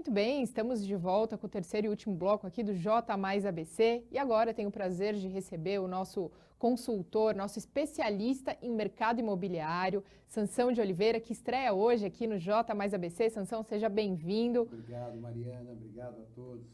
Muito bem, estamos de volta com o terceiro e último bloco aqui do J mais ABC e agora tenho o prazer de receber o nosso consultor, nosso especialista em mercado imobiliário, Sansão de Oliveira, que estreia hoje aqui no J mais ABC. Sansão, seja bem-vindo. Obrigado, Mariana, obrigado a todos.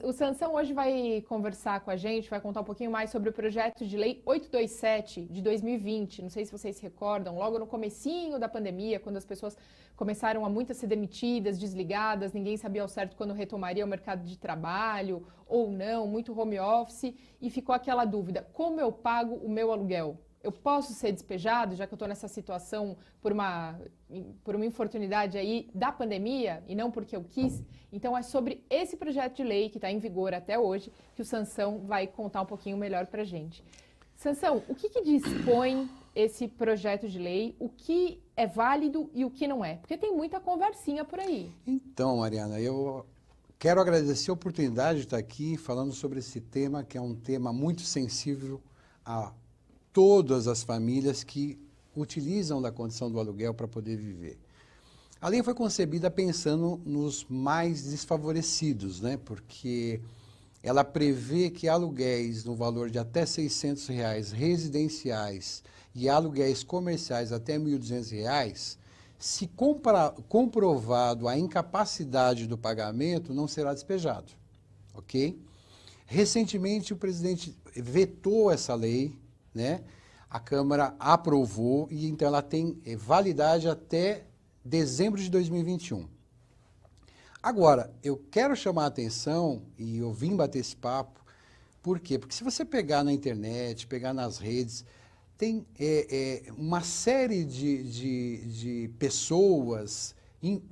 O Sansão hoje vai conversar com a gente, vai contar um pouquinho mais sobre o projeto de lei 827 de 2020. Não sei se vocês se recordam, logo no comecinho da pandemia, quando as pessoas começaram a muitas ser demitidas, desligadas, ninguém sabia ao certo quando retomaria o mercado de trabalho ou não, muito home office, e ficou aquela dúvida: como eu pago o meu aluguel? Eu posso ser despejado, já que eu estou nessa situação por uma infortunidade aí da pandemia e não porque eu quis? Então é sobre esse projeto de lei que está em vigor até hoje que o Sansão vai contar um pouquinho melhor para a gente. Sansão, o que dispõe esse projeto de lei? O que é válido e o que não é? Porque tem muita conversinha por aí. Então, Mariana, eu quero agradecer a oportunidade de estar aqui falando sobre esse tema, que é um tema muito sensível a todas as famílias que utilizam da condição do aluguel para poder viver. A lei foi concebida pensando nos mais desfavorecidos, né? Porque ela prevê que aluguéis no valor de até R$ 600 residenciais e aluguéis comerciais até R$ 1.200, se comprovado a incapacidade do pagamento, não será despejado, ok? Recentemente o presidente vetou essa lei, né? A Câmara aprovou e então ela tem validade até dezembro de 2021. Agora, eu quero chamar a atenção, e eu vim bater esse papo, por quê? Porque se você pegar na internet, pegar nas redes, tem uma série de pessoas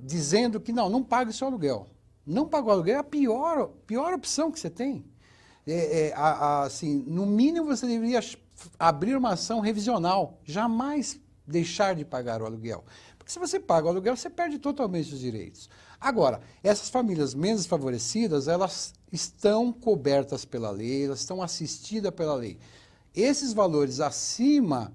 dizendo que não paga o seu aluguel. Não pagar o aluguel é a pior opção que você tem. Assim, no mínimo você deveria abrir uma ação revisional, jamais deixar de pagar o aluguel. Porque se você paga o aluguel, você perde totalmente os direitos. Agora, essas famílias menos favorecidas, elas estão cobertas pela lei, elas estão assistidas pela lei. Esses valores acima,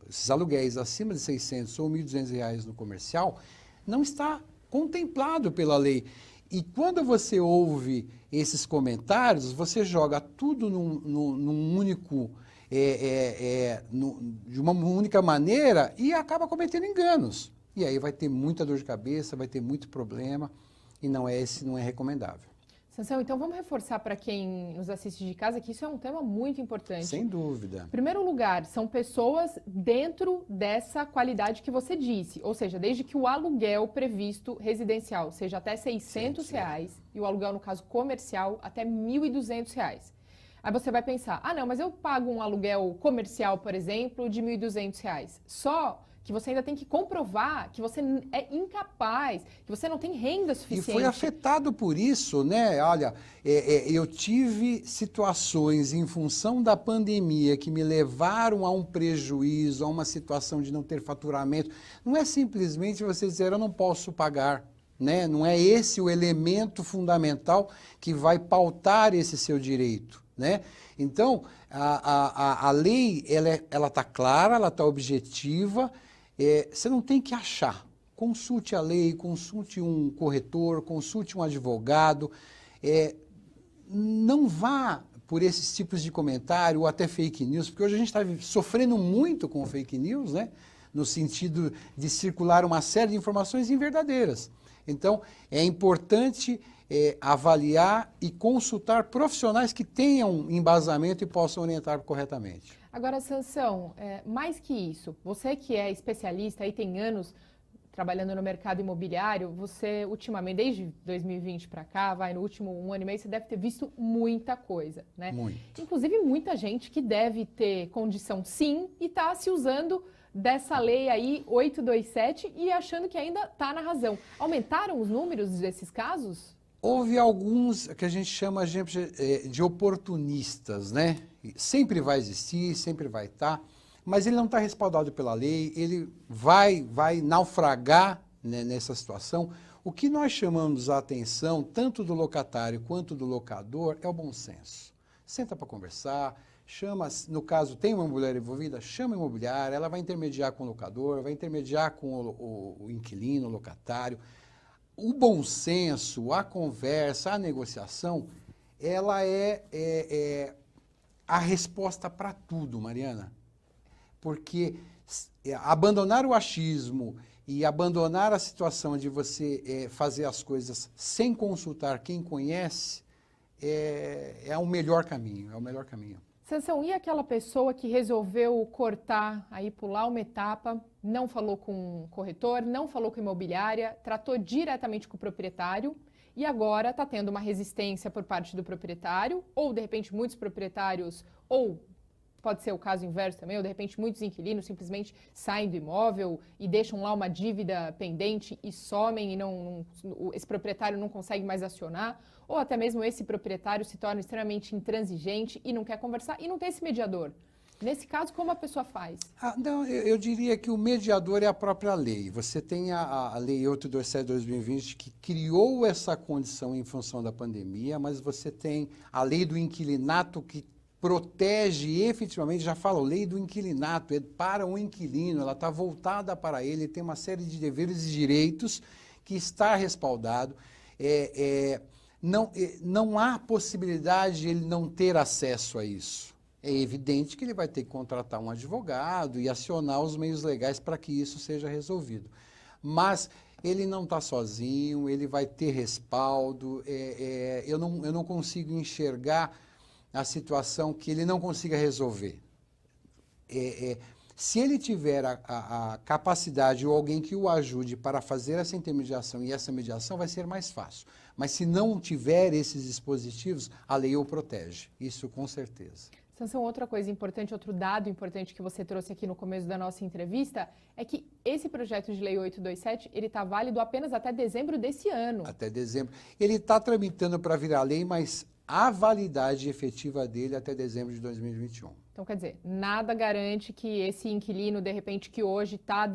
esses aluguéis acima de 600 ou 1.200 reais no comercial, não está contemplado pela lei. E quando você ouve esses comentários, você joga tudo num único, de uma única maneira e acaba cometendo enganos. E aí vai ter muita dor de cabeça, vai ter muito problema e não é recomendável. Sansão, então vamos reforçar para quem nos assiste de casa que isso é um tema muito importante. Sem dúvida. Em primeiro lugar, são pessoas dentro dessa qualidade que você disse, ou seja, desde que o aluguel previsto residencial seja até R$ 600 e o aluguel, no caso comercial, até R$ 1.200. Aí você vai pensar, não, mas eu pago um aluguel comercial, por exemplo, de R$ 1.200. Só que você ainda tem que comprovar que você é incapaz, que você não tem renda suficiente. E foi afetado por isso, né? Olha, eu tive situações em função da pandemia que me levaram a um prejuízo, a uma situação de não ter faturamento. Não é simplesmente você dizer, eu não posso pagar, né? Não é esse o elemento fundamental que vai pautar esse seu direito, né? Então, a lei, ela está clara, ela está objetiva. Você não tem que achar. Consulte a lei, consulte um corretor, consulte um advogado. Não vá por esses tipos de comentário ou até fake news, porque hoje a gente está sofrendo muito com fake news, né? No sentido de circular uma série de informações inverdadeiras. Então, é importante avaliar e consultar profissionais que tenham embasamento e possam orientar corretamente. Agora, Sansão, mais que isso, você que é especialista e tem anos trabalhando no mercado imobiliário, você ultimamente, desde 2020 para cá, no último 1 ano e meio, você deve ter visto muita coisa, né? Muito. Inclusive muita gente que deve ter condição sim e está se usando dessa lei aí, 827, e achando que ainda está na razão. Aumentaram os números desses casos? Houve alguns que a gente chama de oportunistas, né? Sempre vai existir, sempre vai estar, mas ele não está respaldado pela lei, ele vai naufragar, né, nessa situação. O que nós chamamos a atenção, tanto do locatário quanto do locador, é o bom senso. Senta para conversar, chama, no caso tem uma imobiliária envolvida, chama a imobiliária, ela vai intermediar com o locador, vai intermediar com o inquilino, o locatário. o bom senso, a conversa, a negociação, ela é a resposta para tudo, Mariana. Porque abandonar o achismo e abandonar a situação de você fazer as coisas sem consultar quem conhece é o melhor caminho, é o melhor caminho. Sansão, e aquela pessoa que resolveu cortar, aí pular uma etapa, não falou com o corretor, não falou com a imobiliária, tratou diretamente com o proprietário e agora está tendo uma resistência por parte do proprietário, ou de repente muitos proprietários, ou pode ser o caso inverso também, ou de repente muitos inquilinos simplesmente saem do imóvel e deixam lá uma dívida pendente e somem e esse proprietário não consegue mais acionar, ou até mesmo esse proprietário se torna extremamente intransigente e não quer conversar e não tem esse mediador. Nesse caso, como a pessoa faz? Não, eu diria que o mediador é a própria lei. Você tem a Lei 827/2020 que criou essa condição em função da pandemia, mas você tem a Lei do Inquilinato que protege efetivamente, já falo, lei do inquilinato, é para o inquilino, ela está voltada para ele, tem uma série de deveres e direitos que está respaldado. Não há possibilidade de ele não ter acesso a isso. É evidente que ele vai ter que contratar um advogado e acionar os meios legais para que isso seja resolvido. Mas ele não está sozinho, ele vai ter respaldo, eu não consigo enxergar a situação que ele não consiga resolver. Se ele tiver a capacidade ou alguém que o ajude para fazer essa intermediação, e essa mediação vai ser mais fácil. Mas se não tiver esses dispositivos, a lei o protege. Isso com certeza. Sansão, outra coisa importante, outro dado importante que você trouxe aqui no começo da nossa entrevista é que esse projeto de lei 827, ele está válido apenas até dezembro desse ano. Até dezembro. Ele está tramitando para virar lei, mas a validade efetiva dele até dezembro de 2021. Então, quer dizer, nada garante que esse inquilino, de repente, que hoje está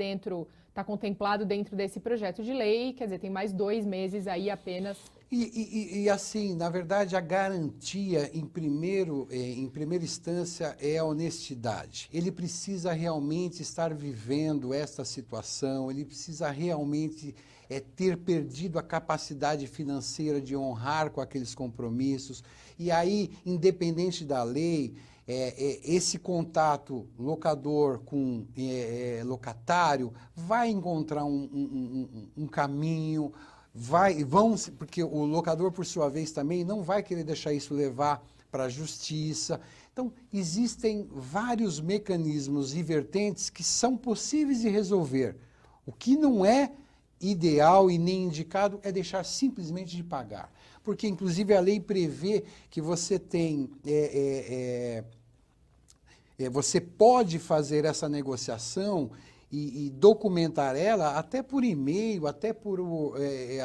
contemplado dentro desse projeto de lei, quer dizer, tem mais 2 meses aí apenas. E assim, na verdade, a garantia em primeira instância é a honestidade. Ele precisa realmente estar vivendo essa situação, ele precisa realmente ter perdido a capacidade financeira de honrar com aqueles compromissos. E aí, independente da lei, esse contato locador com locatário vai encontrar um caminho, porque o locador, por sua vez, também não vai querer deixar isso levar para a justiça. Então, existem vários mecanismos e vertentes que são possíveis de resolver. O que não é ideal e nem indicado é deixar simplesmente de pagar. Porque, inclusive, a lei prevê que você você pode fazer essa negociação e documentar ela até por e-mail, até por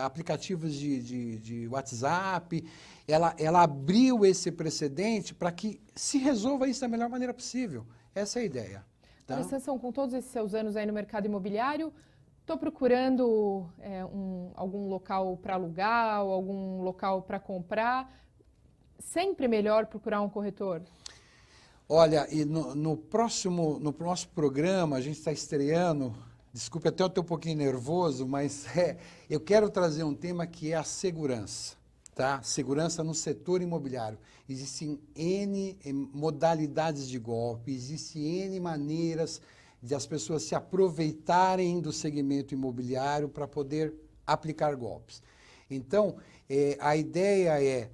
aplicativos de WhatsApp. Ela abriu esse precedente para que se resolva isso da melhor maneira possível. Essa é a ideia. Tá? Sansão, com todos esses seus anos aí no mercado imobiliário, estou procurando algum local para alugar ou algum local para comprar. Sempre melhor procurar um corretor? Olha, e no nosso programa, a gente está estreando, desculpe até eu estou um pouquinho nervoso, mas eu quero trazer um tema que é a segurança, tá? Segurança no setor imobiliário. Existem N modalidades de golpe, existem N maneiras de as pessoas se aproveitarem do segmento imobiliário para poder aplicar golpes. Então, a ideia é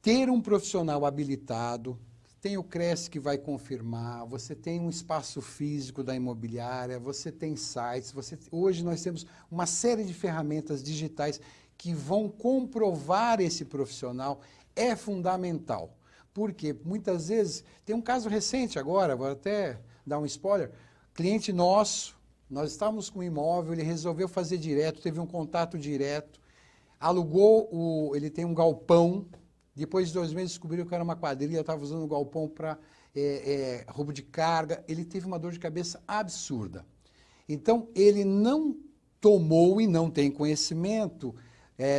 ter um profissional habilitado. Tem o Cresce que vai confirmar, você tem um espaço físico da imobiliária, você tem sites, hoje nós temos uma série de ferramentas digitais que vão comprovar esse profissional, é fundamental. Porque muitas vezes, tem um caso recente agora, vou até dar um spoiler, cliente nosso, nós estávamos com um imóvel, ele resolveu fazer direto, teve um contato direto, alugou, ele tem um galpão. Depois de 2 meses descobriram que era uma quadrilha, estava usando o galpão para roubo de carga. Ele teve uma dor de cabeça absurda. Então, ele não tomou e não tem conhecimento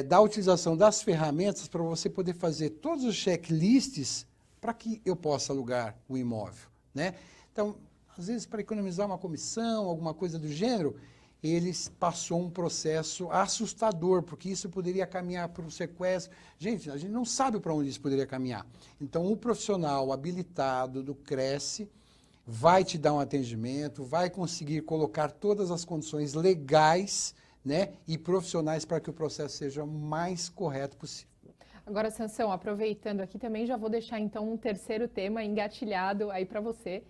da utilização das ferramentas para você poder fazer todos os checklists para que eu possa alugar o imóvel, né? Então, às vezes, para economizar uma comissão, alguma coisa do gênero, ele passou um processo assustador, porque isso poderia caminhar para um sequestro. Gente, a gente não sabe para onde isso poderia caminhar. Então, o profissional habilitado do Cresce vai te dar um atendimento, vai conseguir colocar todas as condições legais, né, e profissionais para que o processo seja o mais correto possível. Agora, Sansão, aproveitando aqui também, já vou deixar então um terceiro tema engatilhado aí para você.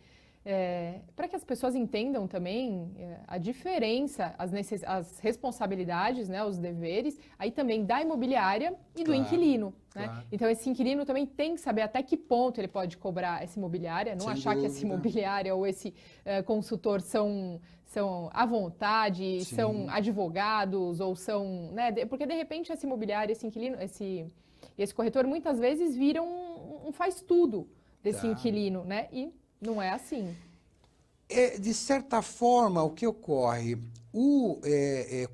Para que as pessoas entendam também a diferença, as responsabilidades, né, os deveres, aí também da imobiliária e do inquilino. Claro. Né? Então, esse inquilino também tem que saber até que ponto ele pode cobrar essa imobiliária, não Sem achar que dúvida. essa imobiliária ou esse consultor são à vontade, Sim. são advogados ou são... Né, porque, de repente, essa imobiliária, esse inquilino, esse corretor, muitas vezes vira um faz-tudo desse inquilino, né? E não é assim. De certa forma, o que ocorre? O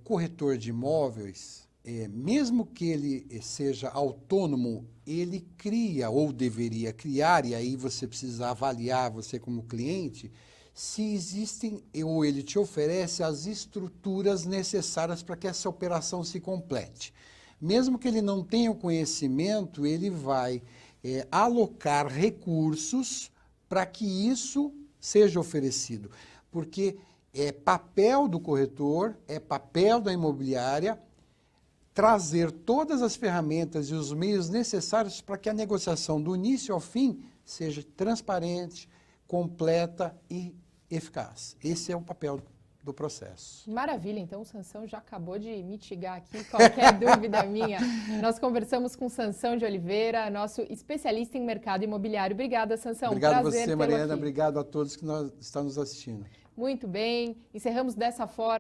corretor de imóveis, mesmo que ele seja autônomo, ele cria ou deveria criar, e aí você precisa avaliar, você como cliente, se existem ou ele te oferece as estruturas necessárias para que essa operação se complete. Mesmo que ele não tenha o conhecimento, ele vai alocar recursos para que isso seja oferecido. Porque é papel do corretor, é papel da imobiliária trazer todas as ferramentas e os meios necessários para que a negociação do início ao fim seja transparente, completa e eficaz. Esse é o papel do processo. Maravilha, então o Sansão já acabou de mitigar aqui qualquer dúvida minha. Nós conversamos com Sansão de Oliveira, nosso especialista em mercado imobiliário. Obrigada, Sansão. Obrigado a Prazer você, Mariana. aqui. Obrigado a todos que estão nos assistindo. Muito bem, encerramos dessa forma.